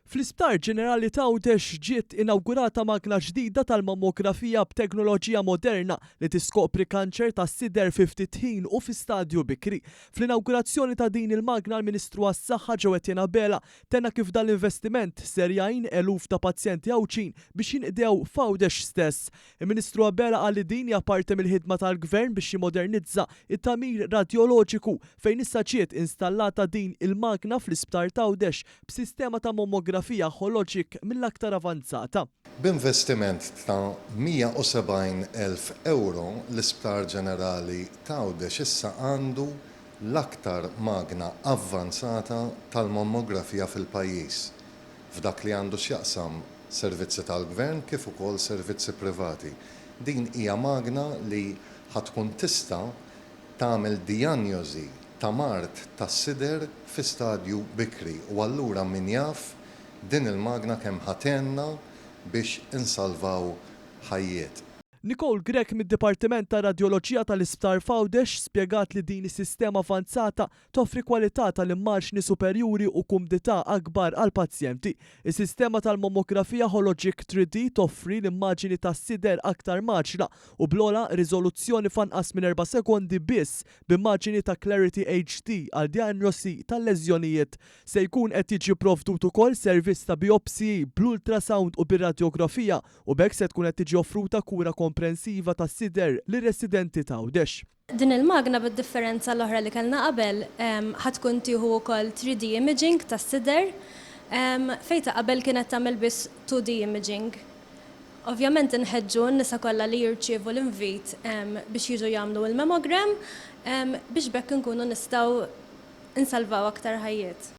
Fl-Isptar Ġenerali ta' Għawdex ġiet inawgurata Magna Ġdida tal-mammografija b'teknoloġija moderna li tiskopri kanċer tas-sider fi ftit ħin u fi stadju bikri. Fl-inawgurazzjoni ta' din il-magna l-Ministru għas-Saħħa Ġenerali tenna kif dan l-investiment ser jgħin eluf ta' pazjenti Għawdxin biex jinqdew f'Għawdex stess. Il-Ministru qal li din hija parti mill-ħidma tal-Gvern biex jimmodernizza it-tagħmir radjoloġiku fejn issa ġiet installata din il-magna fl-Isptar ta' Għawdex b'sistema ta' mammografija ħoloġik mill-aktar avanzata. B'investiment ta' 170,000 euro l-Isptar Ġenerali ta' Għawdex issa għandu l-aktar magna avvanzata tal-mammografija fil-pajjiż f'dak li għandu x'jaqsam servizzi tal-Gvern kif ukoll servizzi privati. Din hija magna li ħatkun tista' tagħmel dijanjosi ta' mart tas-sider fi stadju bikri u allura min jaf din il-magna kemm ħatenna biex insalvaw ħajjiet. Nicole Grek mid-Dipartiment ta' Radjoloġija tal-Isptar f'Għawdex spjegat li din is-sistema avanzata toffri kwalità tal-immaġni superjuri u kumdità akbar għal pazjenti. Is-sistema tal-mammografija holoġik 3D toffri l-immaġni tas-sider aktar maġla u blola riżoluzzjoni f'anqas minn 4 sekondi biss b'immaġni ta' Clarity HD għal diagnosi tal-leżjonijiet. Se jkun qed jiġi provdut ukoll servizz ta' biopsiji bl-ultrasound u bir-radjografija u b'hekk se tkun qed tiġi offruta kura komprensiva ta' sider li residenti ta' Għawdex. Din il-magna bid-differenza l-oħra li kellna qabel ħatkun tieħu wkoll 3D imaging ta' sider fejn ta' qabel kienet tagħmel biss 2D imaging. Ovvjament inħeġġu n-nisa kollha li jirċievu l-invit biex jiġu jagħmlu l-mammogram biex bekk inkunu nistgħu insalvaw aktar ħajjiet.